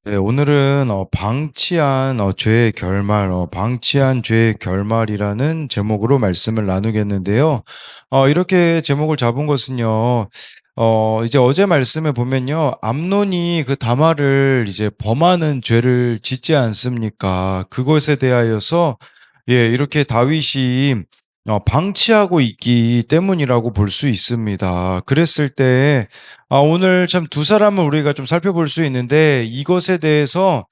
네, 오늘은 방치한 죄의 결말, 방치한 죄의 결말이라는 제목으로 말씀을 나누겠는데요. 이렇게 제목을 잡은 것은요, 이제 어제 말씀에 보면요, 암논이 그 다말을 이제 범하는 죄를 짓지 않습니까? 그것에 대하여서, 예, 이렇게 다윗이 방치하고 있기 때문이라고 볼 수 있습니다. 그랬을 때, 오늘 참 두 사람을 우리가 좀 살펴볼 수 있는데 이것에 대해서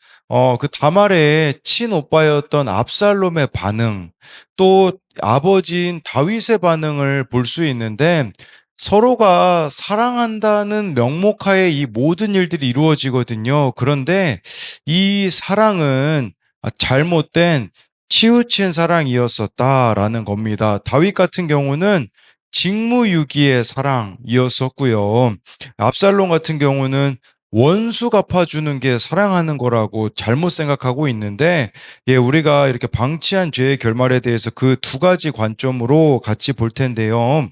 그 다말의 친오빠였던 압살롬의 반응, 또 아버지인 다윗의 반응을 볼 수 있는데 서로가 사랑한다는 명목하에 이 모든 일들이 이루어지거든요. 그런데 이 사랑은 잘못된 치우친 사랑이었었다라는 겁니다. 다윗 같은 경우는 직무유기의 사랑이었었고요. 압살롬 같은 경우는 원수 갚아주는 게 사랑하는 거라고 잘못 생각하고 있는데, 예, 우리가 이렇게 방치한 죄의 결말에 대해서 그 두 가지 관점으로 같이 볼 텐데요.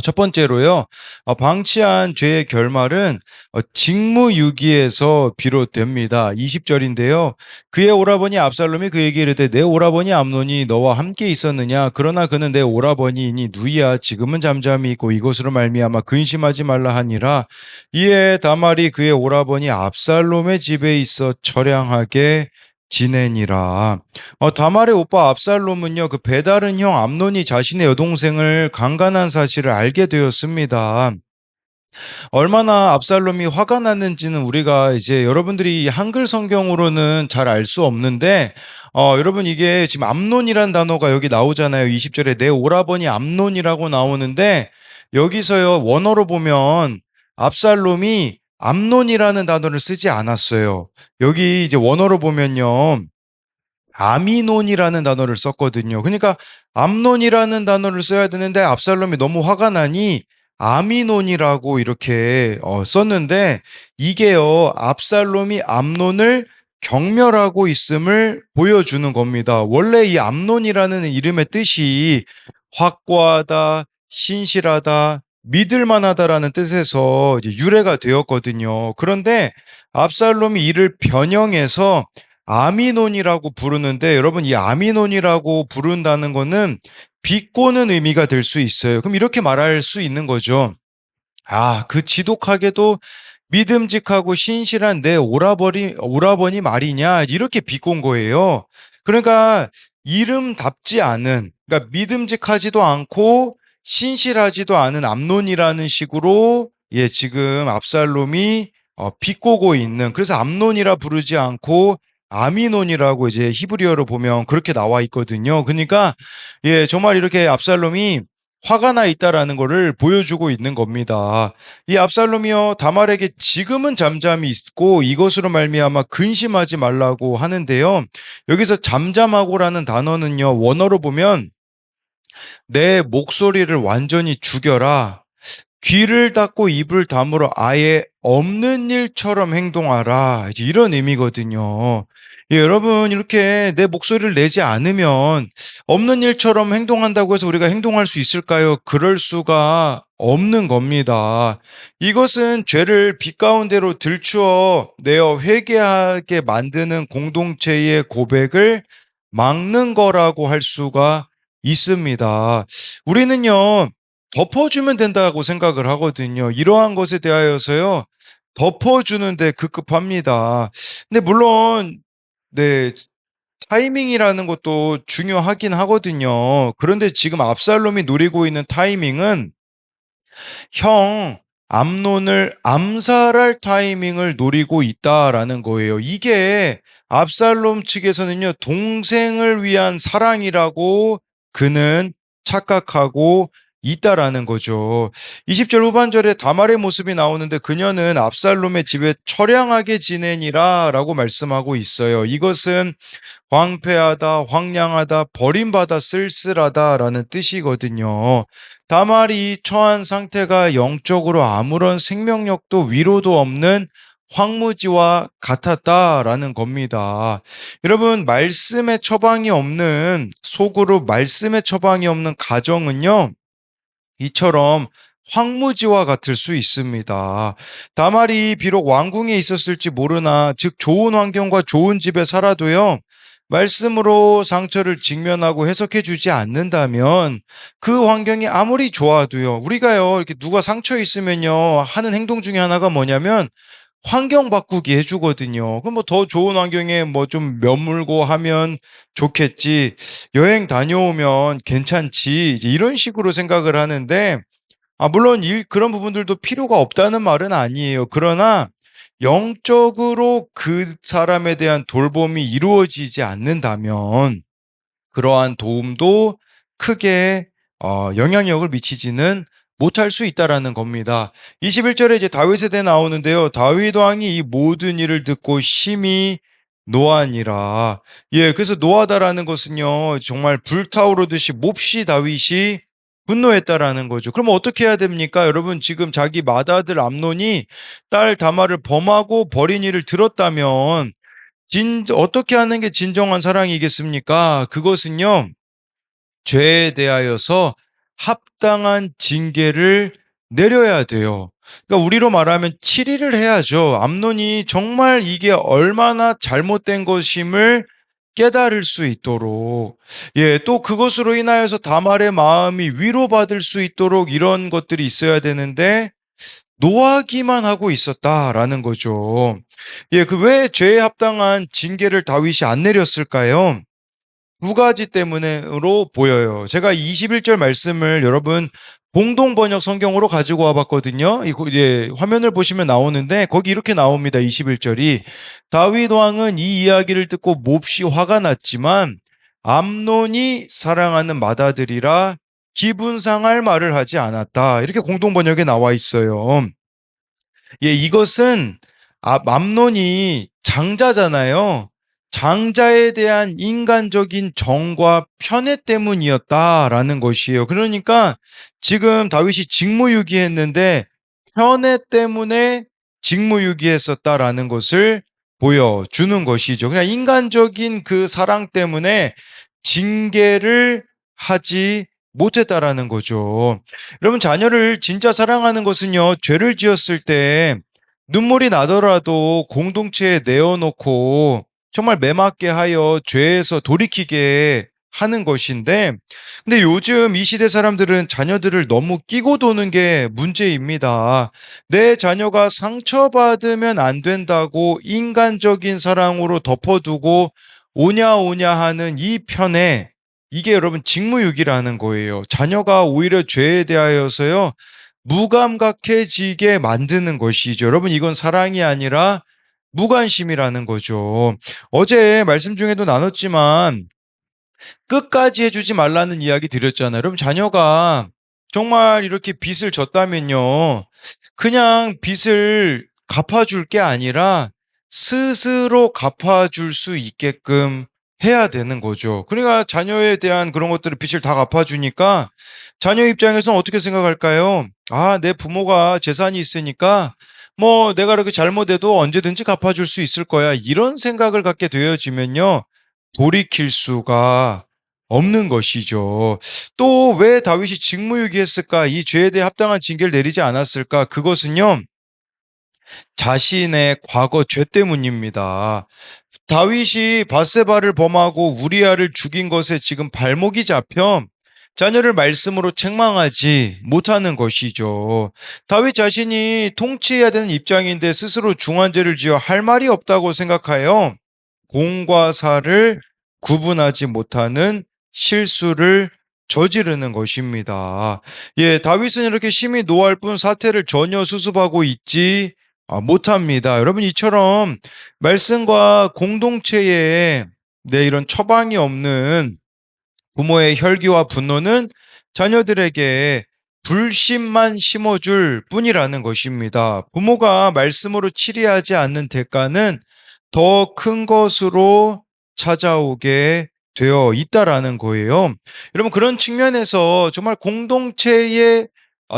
첫 번째로요, 방치한 죄의 결말은 직무유기에서 비롯됩니다. 20절인데요. 그의 오라버니 압살롬이 그에게 이르되 내 오라버니 암논이 너와 함께 있었느냐? 그러나 그는 내 오라버니이니 누이야. 지금은 잠잠히 있고 이것으로 말미암아 근심하지 말라 하니라. 이에 다말이 그의 오라버니 압살롬의 집에 있어 처량하게 지내니라. 다말의 오빠 압살롬은요, 그 배다른 형 암논이 자신의 여동생을 강간한 사실을 알게 되었습니다. 얼마나 압살롬이 화가 났는지는 우리가 이제 여러분들이 한글 성경으로는 잘 알 수 없는데, 여러분 이게 지금 암논이란 단어가 여기 나오잖아요. 20절에 내 오라버니 암논이라고 나오는데, 여기서요, 원어로 보면 압살롬이 암논이라는 단어를 쓰지 않았어요. 여기 이제 원어로 보면요. 아미논이라는 단어를 썼거든요. 그러니까 암논이라는 단어를 써야 되는데 압살롬이 너무 화가 나니 아미논이라고 이렇게 썼는데 이게요, 압살롬이 암논을 경멸하고 있음을 보여주는 겁니다. 원래 이 암논이라는 이름의 뜻이 확고하다, 신실하다, 믿을 만하다라는 뜻에서 이제 유래가 되었거든요. 그런데 압살롬이 이를 변형해서 아미논이라고 부르는데, 여러분 이 아미논이라고 부른다는 거는 비꼬는 의미가 될 수 있어요. 그럼 이렇게 말할 수 있는 거죠. 그 지독하게도 믿음직하고 신실한 내 오라버니 말이냐, 이렇게 비꼰 거예요. 그러니까 이름답지 않은, 그러니까 믿음직하지도 않고 신실하지도 않은 암논이라는 식으로, 예, 지금 압살롬이 비꼬고 있는, 그래서 암논이라 부르지 않고 아미논이라고 이제 히브리어로 보면 그렇게 나와 있거든요. 그러니까, 예, 정말 이렇게 압살롬이 화가 나 있다라는 것을 보여주고 있는 겁니다. 이 압살롬이요, 다말에게 지금은 잠잠히 있고 이것으로 말미암아 근심하지 말라고 하는데요. 여기서 잠잠하고라는 단어는요, 원어로 보면 내 목소리를 완전히 죽여라, 귀를 닫고 입을 다물어 아예 없는 일처럼 행동하라, 이제 이런 의미거든요. 예, 여러분 이렇게 내 목소리를 내지 않으면 없는 일처럼 행동한다고 해서 우리가 행동할 수 있을까요? 그럴 수가 없는 겁니다. 이것은 죄를 빛 가운데로 들추어 내어 회개하게 만드는 공동체의 고백을 막는 거라고 할 수가 있습니다. 우리는요, 덮어주면 된다고 생각을 하거든요. 이러한 것에 대하여서요, 덮어주는데 급급합니다. 근데 물론, 네, 타이밍이라는 것도 중요하긴 하거든요. 그런데 지금 압살롬이 노리고 있는 타이밍은 형 암논을 암살할 타이밍을 노리고 있다라는 거예요. 이게 압살롬 측에서는요, 동생을 위한 사랑이라고 그는 착각하고 있다라는 거죠. 20절 후반절에 다말의 모습이 나오는데 그녀는 압살롬의 집에 처량하게 지내니라 라고 말씀하고 있어요. 이것은 황폐하다, 황량하다, 버림받아 쓸쓸하다라는 뜻이거든요. 다말이 처한 상태가 영적으로 아무런 생명력도 위로도 없는 황무지와 같았다라는 겁니다. 여러분, 말씀의 처방이 없는 속으로 말씀의 처방이 없는 가정은요, 이처럼 황무지와 같을 수 있습니다. 다말이 비록 왕궁에 있었을지 모르나 즉 좋은 환경과 좋은 집에 살아도요. 말씀으로 상처를 직면하고 해석해 주지 않는다면 그 환경이 아무리 좋아도요. 우리가요. 이렇게 누가 상처 있으면요. 하는 행동 중에 하나가 뭐냐면 환경 바꾸기 해주거든요. 그럼 뭐 더 좋은 환경에 뭐 좀 머물고 하면 좋겠지. 여행 다녀오면 괜찮지. 이제 이런 식으로 생각을 하는데, 물론 그런 부분들도 필요가 없다는 말은 아니에요. 그러나 영적으로 그 사람에 대한 돌봄이 이루어지지 않는다면 그러한 도움도 크게 영향력을 미치지는 못할 수 있다라는 겁니다. 21절에 이제 다윗에 대해 나오는데요. 다윗 왕이 이 모든 일을 듣고 심히 노하니라. 예, 그래서 노하다라는 것은요, 정말 불타오르듯이 몹시 다윗이 분노했다라는 거죠. 그럼 어떻게 해야 됩니까? 여러분, 지금 자기 맏아들 암논이 딸 다말을 범하고 버린 일을 들었다면 어떻게 하는 게 진정한 사랑이겠습니까? 그것은요, 죄에 대하여서 합당한 징계를 내려야 돼요. 그러니까 우리로 말하면 치리를 해야죠. 암논이 정말 이게 얼마나 잘못된 것임을 깨달을 수 있도록, 예, 또 그것으로 인하여서 다말의 마음이 위로받을 수 있도록 이런 것들이 있어야 되는데, 노하기만 하고 있었다라는 거죠. 예, 그 왜 죄에 합당한 징계를 다윗이 안 내렸을까요? 두 가지 때문에로 보여요. 제가 21절 말씀을 여러분 공동 번역 성경으로 가지고 와봤거든요. 이제 화면을 보시면 나오는데 거기 이렇게 나옵니다. 21절이 다윗 왕은 이 이야기를 듣고 몹시 화가 났지만 암논이 사랑하는 맏아들이라 기분 상할 말을 하지 않았다. 이렇게 공동 번역에 나와 있어요. 예, 이것은 암논이 장자잖아요. 장자에 대한 인간적인 정과 편애 때문이었다라는 것이에요. 그러니까 지금 다윗이 직무유기했는데 편애 때문에 직무유기했었다라는 것을 보여주는 것이죠. 그냥 인간적인 그 사랑 때문에 징계를 하지 못했다라는 거죠. 여러분, 자녀를 진짜 사랑하는 것은요, 죄를 지었을 때 눈물이 나더라도 공동체에 내어놓고 정말 매맞게 하여 죄에서 돌이키게 하는 것인데, 근데 요즘 이 시대 사람들은 자녀들을 너무 끼고 도는 게 문제입니다. 내 자녀가 상처받으면 안 된다고 인간적인 사랑으로 덮어두고 오냐 오냐 하는 이 편에 이게 여러분 직무유기라는 거예요. 자녀가 오히려 죄에 대하여서요 무감각해지게 만드는 것이죠. 여러분, 이건 사랑이 아니라 무관심이라는 거죠. 어제 말씀 중에도 나눴지만 끝까지 해주지 말라는 이야기 드렸잖아요. 여러분, 자녀가 정말 이렇게 빚을 졌다면요, 그냥 빚을 갚아줄 게 아니라 스스로 갚아줄 수 있게끔 해야 되는 거죠. 그러니까 자녀에 대한 그런 것들을 빚을 다 갚아주니까 자녀 입장에서는 어떻게 생각할까요? 내 부모가 재산이 있으니까 뭐 내가 그렇게 잘못해도 언제든지 갚아줄 수 있을 거야. 이런 생각을 갖게 되어지면요, 돌이킬 수가 없는 것이죠. 또 왜 다윗이 직무유기했을까? 이 죄에 대해 합당한 징계를 내리지 않았을까? 그것은요, 자신의 과거 죄 때문입니다. 다윗이 밧세바를 범하고 우리아를 죽인 것에 지금 발목이 잡혀 자녀를 말씀으로 책망하지 못하는 것이죠. 다윗 자신이 통치해야 되는 입장인데 스스로 중한죄를 지어 할 말이 없다고 생각하여 공과 사를 구분하지 못하는 실수를 저지르는 것입니다. 예, 다윗은 이렇게 심히 노할 뿐 사태를 전혀 수습하고 있지 못합니다. 여러분, 이처럼 말씀과 공동체에 이런 처방이 없는 부모의 혈기와 분노는 자녀들에게 불신만 심어줄 뿐이라는 것입니다. 부모가 말씀으로 치리하지 않는 대가는 더 큰 것으로 찾아오게 되어 있다라는 거예요. 여러분, 그런 측면에서 정말 공동체의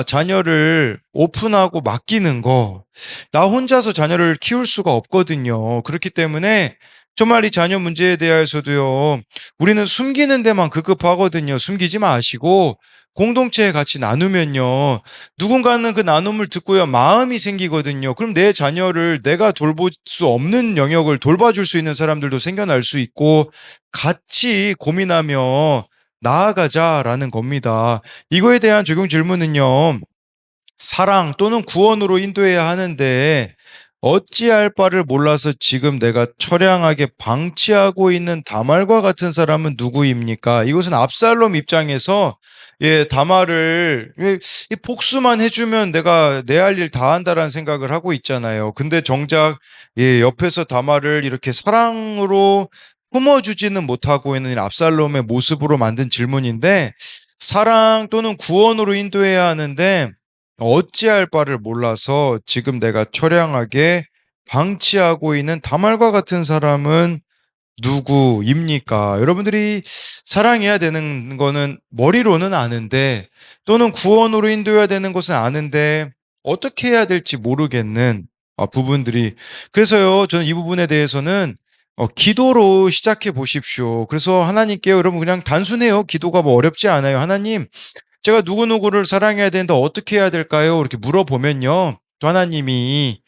자녀를 오픈하고 맡기는 거, 나 혼자서 자녀를 키울 수가 없거든요. 그렇기 때문에 정말 이 자녀 문제에 대해서도요, 우리는 숨기는 데만 급급하거든요. 숨기지 마시고 공동체에 같이 나누면요. 누군가는 그 나눔을 듣고요. 마음이 생기거든요. 그럼 내 자녀를 내가 돌볼 수 없는 영역을 돌봐줄 수 있는 사람들도 생겨날 수 있고 같이 고민하며 나아가자라는 겁니다. 이거에 대한 적용 질문은요. 사랑 또는 구원으로 인도해야 하는데 어찌할 바를 몰라서 지금 내가 처량하게 방치하고 있는 다말과 같은 사람은 누구입니까? 이것은 압살롬 입장에서 다말을 이 복수만 해주면 내가 내 할 일 다 한다라는 생각을 하고 있잖아요. 근데 정작 옆에서 다말을 이렇게 사랑으로 품어주지는 못하고 있는 압살롬의 모습으로 만든 질문인데 사랑 또는 구원으로 인도해야 하는데 어찌할 바를 몰라서 지금 내가 처량하게 방치하고 있는 다말과 같은 사람은 누구입니까? 여러분들이 사랑해야 되는 거는 머리로는 아는데 또는 구원으로 인도해야 되는 것은 아는데 어떻게 해야 될지 모르겠는 부분들이 그래서요 저는 이 부분에 대해서는 기도로 시작해 보십시오. 그래서 하나님께 여러분 그냥 단순해요. 기도가 뭐 어렵지 않아요. 하나님 제가 누구누구를 사랑해야 되는데 어떻게 해야 될까요? 이렇게 물어보면요. 또 하나님이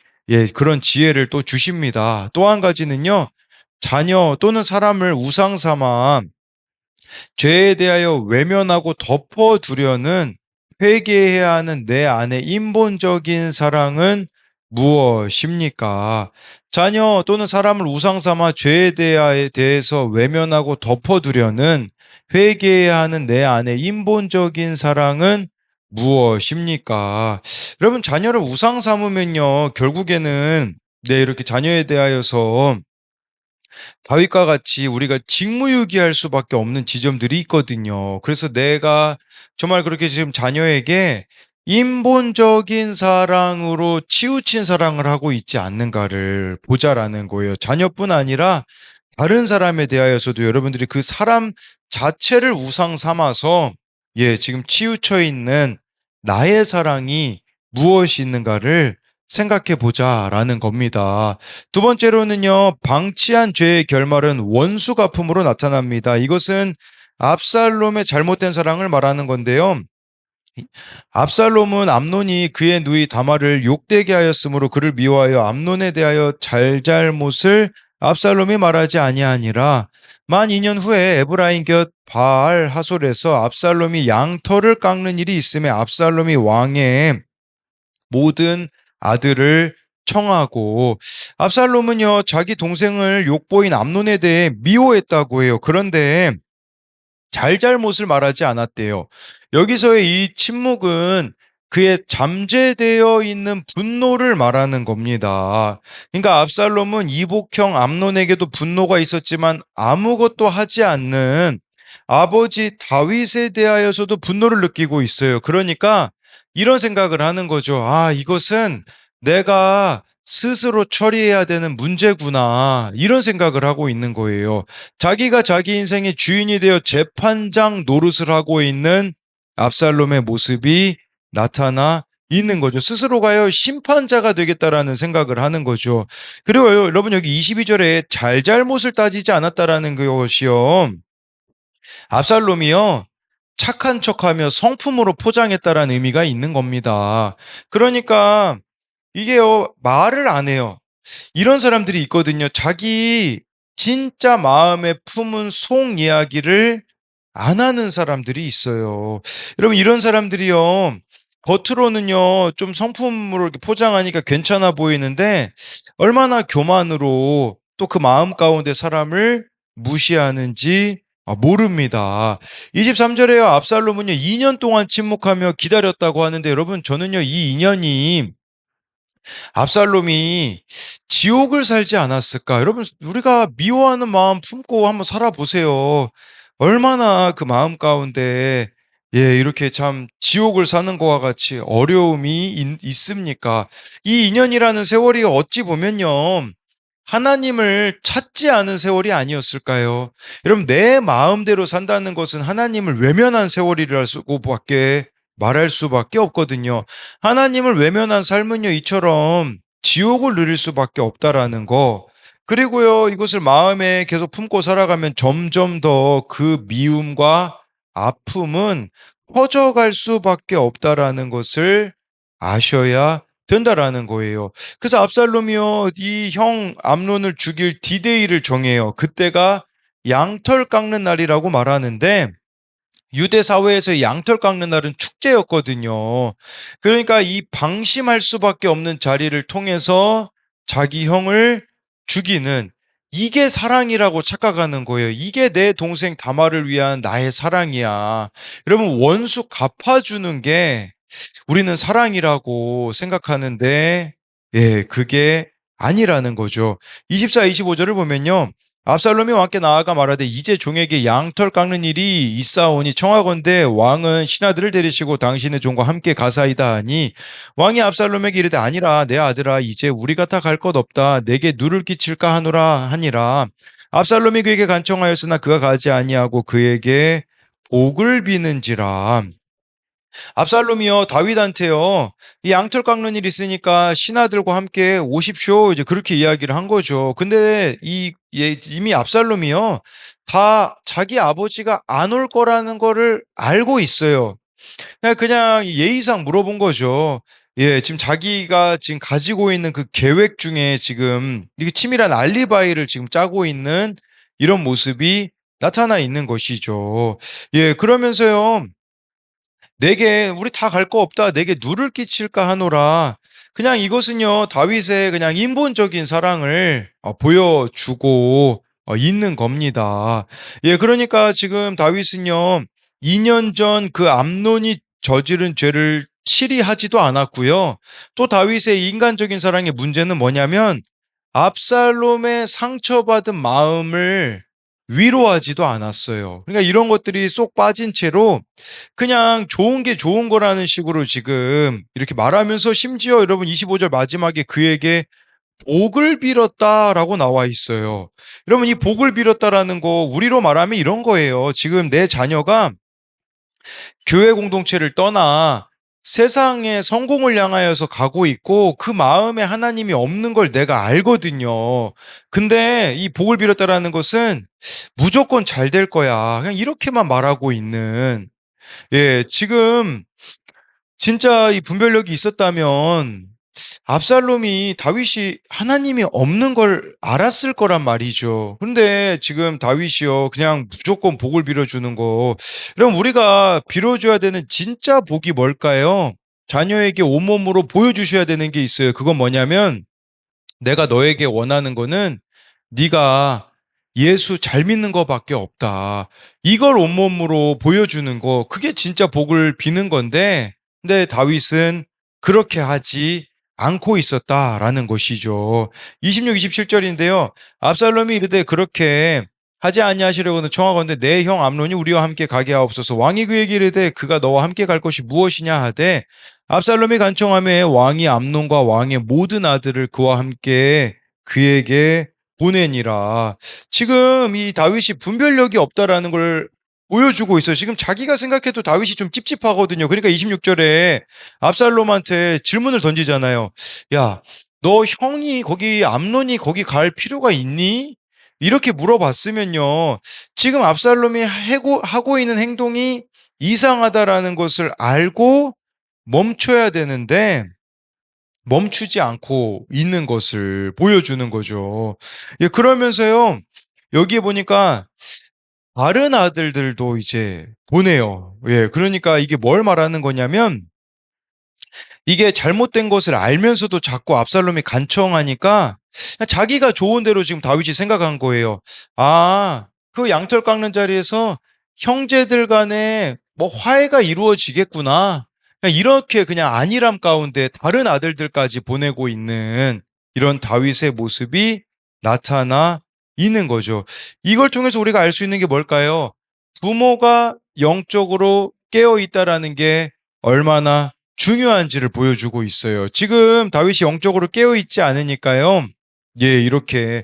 그런 지혜를 또 주십니다. 또 한 가지는요. 자녀 또는 사람을 우상 삼아 죄에 대하여 외면하고 덮어두려는 회개해야 하는 내 안의 인본적인 사랑은 무엇입니까? 자녀 또는 사람을 우상 삼아 죄에 대해서 외면하고 덮어두려는 회개해야 하는 내 안의 인본적인 사랑은 무엇입니까? 여러분, 자녀를 우상 삼으면요, 결국에는 이렇게 자녀에 대하여서 다윗과 같이 우리가 직무유기할 수밖에 없는 지점들이 있거든요. 그래서 내가 정말 그렇게 지금 자녀에게 인본적인 사랑으로 치우친 사랑을 하고 있지 않는가를 보자라는 거예요. 자녀뿐 아니라 다른 사람에 대하여서도 여러분들이 그 사람 자체를 우상 삼아서 지금 치우쳐 있는 나의 사랑이 무엇이 있는가를 생각해 보자라는 겁니다. 두 번째로는요, 방치한 죄의 결말은 원수 갚음으로 나타납니다. 이것은 압살롬의 잘못된 사랑을 말하는 건데요. 압살롬은 암논이 그의 누이 다말을 욕되게 하였으므로 그를 미워하여 암논에 대하여 잘잘못을 압살롬이 말하지 아니하니라. 만 2년 후에 에브라임 곁 바알 하솔에서 압살롬이 양털을 깎는 일이 있음에 압살롬이 왕의 모든 아들을 청하고 압살롬은요 자기 동생을 욕보인 암논에 대해 미워했다고 해요. 그런데 잘잘못을 말하지 않았대요. 여기서의 이 침묵은 그의 잠재되어 있는 분노를 말하는 겁니다. 그러니까 압살롬은 이복형 암논에게도 분노가 있었지만 아무것도 하지 않는 아버지 다윗에 대하여서도 분노를 느끼고 있어요. 그러니까 이런 생각을 하는 거죠. 이것은 내가 스스로 처리해야 되는 문제구나. 이런 생각을 하고 있는 거예요. 자기가 자기 인생의 주인이 되어 재판장 노릇을 하고 있는 압살롬의 모습이 나타나 있는 거죠. 스스로가요, 심판자가 되겠다라는 생각을 하는 거죠. 그리고 여러분 여기 22절에 잘잘못을 따지지 않았다라는 것이요. 압살롬이요. 착한 척하며 성품으로 포장했다라는 의미가 있는 겁니다. 그러니까 이게요, 말을 안 해요. 이런 사람들이 있거든요. 자기 진짜 마음에 품은 속 이야기를 안 하는 사람들이 있어요. 여러분, 이런 사람들이요, 겉으로는요, 좀 성품으로 이렇게 포장하니까 괜찮아 보이는데, 얼마나 교만으로 또 그 마음 가운데 사람을 무시하는지 모릅니다. 23절에요, 압살롬은요, 2년 동안 침묵하며 기다렸다고 하는데, 여러분, 저는요, 이 2년이 압살롬이 지옥을 살지 않았을까? 여러분, 우리가 미워하는 마음 품고 한번 살아보세요. 얼마나 그 마음 가운데 이렇게 참 지옥을 사는 것과 같이 어려움이 있습니까? 이 2년이라는 세월이 어찌 보면요. 하나님을 찾지 않은 세월이 아니었을까요? 여러분, 내 마음대로 산다는 것은 하나님을 외면한 세월이라 수밖에 말할 수밖에 없거든요. 하나님을 외면한 삶은요, 이처럼 지옥을 누릴 수밖에 없다라는 거. 그리고요, 이것을 마음에 계속 품고 살아가면 점점 더 그 미움과 아픔은 퍼져갈 수밖에 없다라는 것을 아셔야 된다라는 거예요. 그래서 압살롬이요, 이 형 암논을 죽일 디데이를 정해요. 그때가 양털 깎는 날이라고 말하는데, 유대 사회에서 양털 깎는 날은 축제였거든요. 그러니까 이 방심할 수밖에 없는 자리를 통해서 자기 형을 죽이는, 이게 사랑이라고 착각하는 거예요. 이게 내 동생 다말을 위한 나의 사랑이야. 여러분, 원수 갚아주는 게 우리는 사랑이라고 생각하는데, 예, 그게 아니라는 거죠. 24, 25절을 보면요. 압살롬이 왕께 나아가 말하되 이제 종에게 양털 깎는 일이 있사오니 청하건대 왕은 신하들을 데리시고 당신의 종과 함께 가사이다 하니, 왕이 압살롬에게 이르되 아니라 내 아들아, 이제 우리가 다 갈 것 없다. 내게 누를 끼칠까 하노라 하니라. 압살롬이 그에게 간청하였으나 그가 가지 아니하고 그에게 복을 비는지라. 압살롬이요, 다윗한테요, 이 양털 깎는 일 있으니까 신하들과 함께 오십시오, 이제 그렇게 이야기를 한 거죠. 근데 이미 압살롬이요, 다 자기 아버지가 안 올 거라는 거를 알고 있어요. 그냥 예의상 물어본 거죠. 예, 지금 자기가 지금 가지고 있는 그 계획 중에 지금 이게 치밀한 알리바이를 지금 짜고 있는 이런 모습이 나타나 있는 것이죠. 예, 그러면서요, 내게 우리 다 갈 거 없다. 내게 누를 끼칠까 하노라. 그냥 이것은요, 다윗의 그냥 인본적인 사랑을 보여주고 있는 겁니다. 예, 그러니까 지금 다윗은요, 2년 전 그 암논이 저지른 죄를 치리하지도 않았고요. 또 다윗의 인간적인 사랑의 문제는 뭐냐면, 압살롬의 상처받은 마음을 위로하지도 않았어요. 그러니까 이런 것들이 쏙 빠진 채로 그냥 좋은 게 좋은 거라는 식으로 지금 이렇게 말하면서, 심지어 여러분 25절 마지막에 그에게 복을 빌었다라고 나와 있어요. 여러분, 이 복을 빌었다라는 거 우리로 말하면 이런 거예요. 지금 내 자녀가 교회 공동체를 떠나 세상의 성공을 향하여서 가고 있고 그 마음에 하나님이 없는 걸 내가 알거든요. 근데 이 복을 빌었다라는 것은 무조건 잘 될 거야, 그냥 이렇게만 말하고 있는, 예, 지금 진짜 이 분별력이 있었다면 압살롬이 다윗이 하나님이 없는 걸 알았을 거란 말이죠. 근데 지금 다윗이요, 그냥 무조건 복을 빌어주는 거. 그럼 우리가 빌어줘야 되는 진짜 복이 뭘까요? 자녀에게 온몸으로 보여주셔야 되는 게 있어요. 그건 뭐냐면, 내가 너에게 원하는 거는 네가 예수 잘 믿는 거밖에 없다. 이걸 온몸으로 보여주는 거, 그게 진짜 복을 비는 건데, 근데 다윗은 그렇게 하지 않고 있었다라는 것이죠. 26, 27절인데요. 압살롬이 이르되 그렇게 하지 아니하시려고는 청하건대 내 형 암논이 우리와 함께 가게 하옵소서. 왕이 그에게 이르되 그가 너와 함께 갈 것이 무엇이냐 하되, 압살롬이 간청하매 왕이 암논과 왕의 모든 아들을 그와 함께 그에게 보내니라. 지금 이 다윗이 분별력이 없다라는 걸 보여주고 있어요. 지금 자기가 생각해도 다윗이 좀 찝찝하거든요. 그러니까 26절에 압살롬한테 질문을 던지잖아요. 야, 너 형이 거기, 암논이 거기 갈 필요가 있니? 이렇게 물어봤으면요, 지금 압살롬이 하고 있는 행동이 이상하다라는 것을 알고 멈춰야 되는데 멈추지 않고 있는 것을 보여주는 거죠. 예, 그러면서요, 여기에 보니까 다른 아들들도 이제 보내요. 예, 그러니까 이게 뭘 말하는 거냐면, 이게 잘못된 것을 알면서도 자꾸 압살롬이 간청하니까 그냥 자기가 좋은 대로 지금 다윗이 생각한 거예요. 아, 그 양털 깎는 자리에서 형제들 간에 뭐 화해가 이루어지겠구나, 그냥 이렇게 그냥 안일함 가운데 다른 아들들까지 보내고 있는 이런 다윗의 모습이 나타나 있는 거죠. 이걸 통해서 우리가 알 수 있는 게 뭘까요? 부모가 영적으로 깨어 있다라는 게 얼마나 중요한지를 보여주고 있어요. 지금 다윗이 영적으로 깨어 있지 않으니까요, 예, 이렇게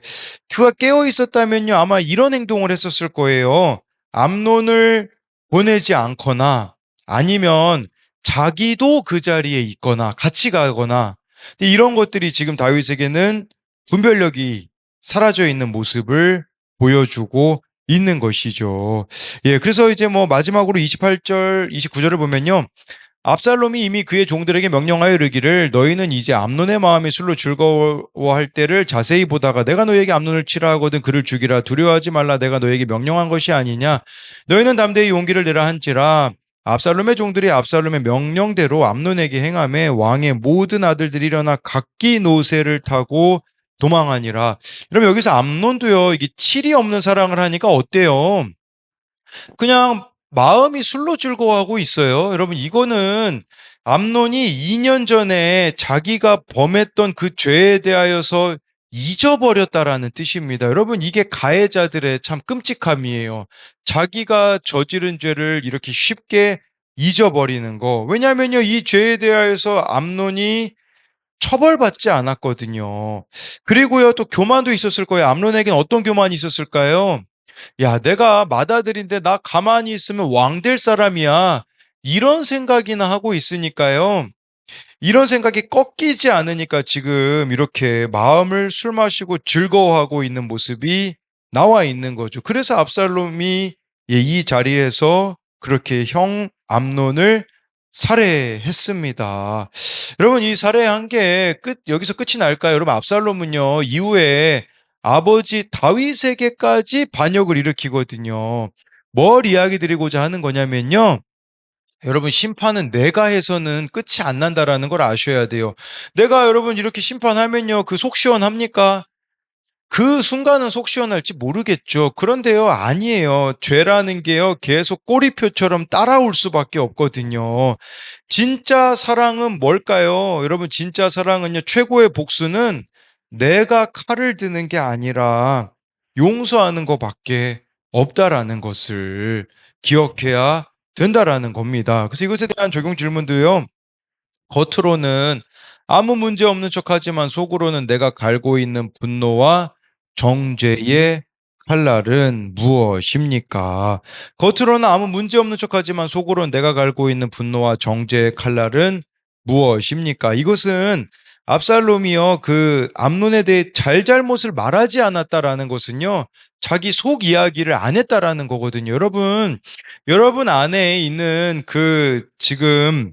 그가 깨어 있었다면요, 아마 이런 행동을 했었을 거예요. 암논을 보내지 않거나, 아니면 자기도 그 자리에 있거나 같이 가거나. 근데 이런 것들이 지금 다윗에게는 분별력이 사라져 있는 모습을 보여주고 있는 것이죠. 예, 그래서 이제 뭐 마지막으로 28절, 29절을 보면요. 압살롬이 이미 그의 종들에게 명령하여 이르기를 너희는 이제 암논의 마음이 술로 즐거워할 때를 자세히 보다가 내가 너희에게 암논을 치라 하거든 그를 죽이라 두려워하지 말라 내가 너희에게 명령한 것이 아니냐 너희는 담대히 용기를 내라 한지라 압살롬의 종들이 압살롬의 명령대로 암논에게 행하매 왕의 모든 아들들이 일어나 각기 노새를 타고 도망하니라. 그럼 여기서 암논도요 이게 칠이 없는 사랑을 하니까 어때요? 그냥 마음이 술로 즐거워하고 있어요. 여러분, 이거는 암논이 2년 전에 자기가 범했던 그 죄에 대하여서 잊어버렸다라는 뜻입니다. 여러분, 이게 가해자들의 참 끔찍함이에요. 자기가 저지른 죄를 이렇게 쉽게 잊어버리는 거. 왜냐하면요, 이 죄에 대하여서 암논이 처벌받지 않았거든요. 그리고요, 또 교만도 있었을 거예요. 암논에게는 어떤 교만이 있었을까요? 야, 내가 맏아들인데 나 가만히 있으면 왕 될 사람이야. 이런 생각이나 하고 있으니까요. 이런 생각이 꺾이지 않으니까 지금 이렇게 마음을 술 마시고 즐거워하고 있는 모습이 나와 있는 거죠. 그래서 압살롬이 이 자리에서 그렇게 형 암논을 살해했습니다. 여러분, 이 살해한 게 여기서 끝이 날까요? 여러분, 압살롬은요, 이후에 아버지 다윗에게까지 반역을 일으키거든요. 뭘 이야기 드리고자 하는 거냐면요. 여러분, 심판은 내가 해서는 끝이 안 난다라는 걸 아셔야 돼요. 내가 여러분 이렇게 심판하면요. 그 속 시원합니까? 그 순간은 속 시원할지 모르겠죠. 그런데요, 아니에요. 죄라는 게요, 계속 꼬리표처럼 따라올 수밖에 없거든요. 진짜 사랑은 뭘까요? 여러분, 진짜 사랑은요, 최고의 복수는 내가 칼을 드는 게 아니라 용서하는 것밖에 없다라는 것을 기억해야 된다라는 겁니다. 그래서 이것에 대한 적용 질문도요, 겉으로는 아무 문제 없는 척하지만 속으로는 내가 갈고 있는 분노와 정죄의 칼날은 무엇입니까? 겉으로는 아무 문제 없는 척하지만 속으로는 내가 갈고 있는 분노와 정죄의 칼날은 무엇입니까? 이것은 압살롬이요 그 암논에 대해 잘잘못을 말하지 않았다라는 것은요 자기 속 이야기를 안 했다라는 거거든요. 여러분 안에 있는 그 지금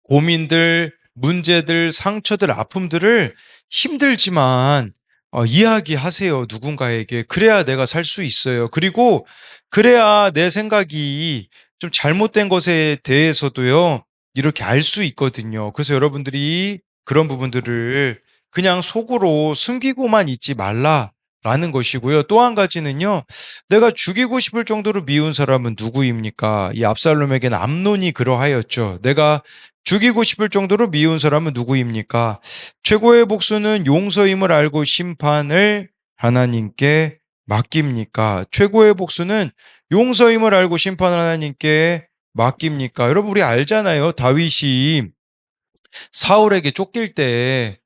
고민들, 문제들, 상처들, 아픔들을 힘들지만 이야기하세요. 누군가에게. 그래야 내가 살 수 있어요. 그리고 그래야 내 생각이 좀 잘못된 것에 대해서도요. 이렇게 알 수 있거든요. 그래서 여러분들이 그런 부분들을 그냥 속으로 숨기고만 있지 말라라는 것이고요. 또 한 가지는요. 내가 죽이고 싶을 정도로 미운 사람은 누구입니까? 이 압살롬에게는 암논이 그러하였죠. 내가 죽이고 싶을 정도로 미운 사람은 누구입니까? 최고의 복수는 용서임을 알고 심판을 하나님께 맡깁니까? 최고의 복수는 용서임을 알고 심판을 하나님께 맡깁니까? 여러분, 우리 알잖아요. 다윗이 사울에게 쫓길 때,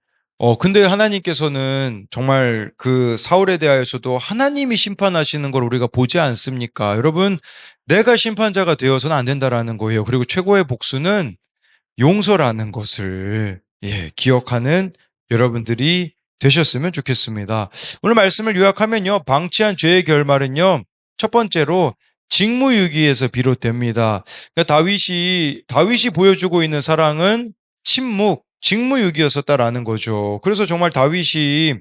근데 하나님께서는 정말 그 사울에 대하여서도 하나님이 심판하시는 걸 우리가 보지 않습니까? 여러분, 내가 심판자가 되어서는 안 된다라는 거예요. 그리고 최고의 복수는 용서라는 것을 기억하는 여러분들이 되셨으면 좋겠습니다. 오늘 말씀을 요약하면요. 방치한 죄의 결말은요. 첫 번째로 직무유기에서 비롯됩니다. 그러니까 다윗이 보여주고 있는 사랑은 침묵, 직무유기였었다라는 거죠. 그래서 정말 다윗이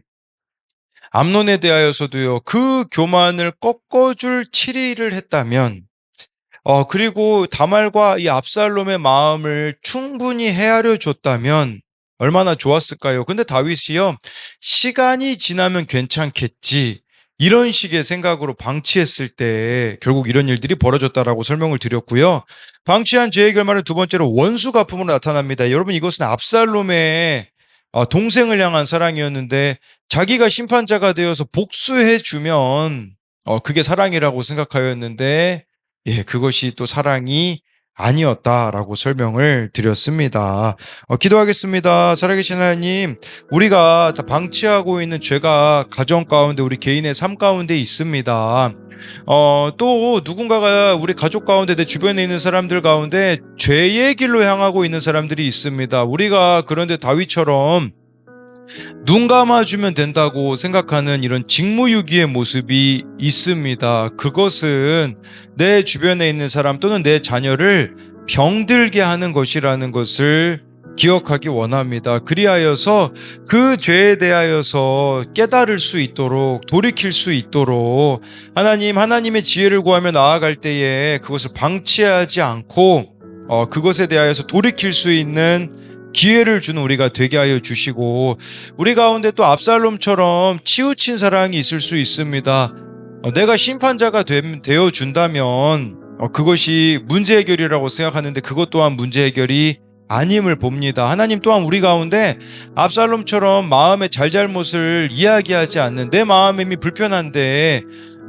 암논에 대하여서도요. 그 교만을 꺾어줄 치리를 했다면 그리고 다말과 이 압살롬의 마음을 충분히 헤아려 줬다면 얼마나 좋았을까요? 근데 다윗이요, 시간이 지나면 괜찮겠지. 이런 식의 생각으로 방치했을 때 결국 이런 일들이 벌어졌다라고 설명을 드렸고요. 방치한 죄의 결말은 두 번째로 원수 갚음으로 나타납니다. 여러분, 이것은 압살롬의 동생을 향한 사랑이었는데 자기가 심판자가 되어서 복수해주면 그게 사랑이라고 생각하였는데 그것이 또 사랑이 아니었다라고 설명을 드렸습니다. 기도하겠습니다. 살아계신 하나님, 우리가 다 방치하고 있는 죄가 가정 가운데 우리 개인의 삶 가운데 있습니다. 또 누군가가 우리 가족 가운데 내 주변에 있는 사람들 가운데 죄의 길로 향하고 있는 사람들이 있습니다. 우리가 그런데 다윗처럼 눈 감아주면 된다고 생각하는 이런 직무유기의 모습이 있습니다. 그것은 내 주변에 있는 사람 또는 내 자녀를 병들게 하는 것이라는 것을 기억하기 원합니다. 그리하여서 그 죄에 대하여서 깨달을 수 있도록, 돌이킬 수 있도록 하나님의 지혜를 구하며 나아갈 때에 그것을 방치하지 않고 그것에 대하여서 돌이킬 수 있는 기회를 주는 우리가 되게 하여 주시고, 우리 가운데 또 압살롬처럼 치우친 사랑이 있을 수 있습니다. 내가 심판자가 되어 준다면 그것이 문제 해결이라고 생각하는데 그것 또한 문제 해결이 아님을 봅니다. 하나님 또한 우리 가운데 압살롬처럼 마음의 잘잘못을 이야기하지 않는, 내 마음이 불편한데,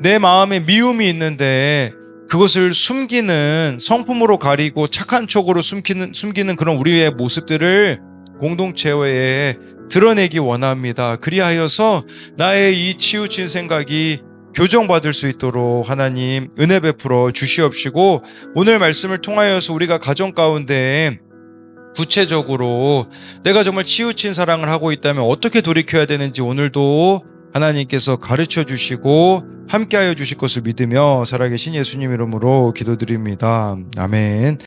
내 마음에 미움이 있는데 그것을 숨기는, 성품으로 가리고 착한 척으로 숨기는 그런 우리의 모습들을 공동체에 드러내기 원합니다. 그리하여서 나의 이 치우친 생각이 교정받을 수 있도록 하나님 은혜 베풀어 주시옵시고, 오늘 말씀을 통하여서 우리가 가정 가운데 구체적으로 내가 정말 치우친 사랑을 하고 있다면 어떻게 돌이켜야 되는지 오늘도 하나님께서 가르쳐 주시고 함께하여 주실 것을 믿으며 살아계신 예수님 이름으로 기도드립니다. 아멘.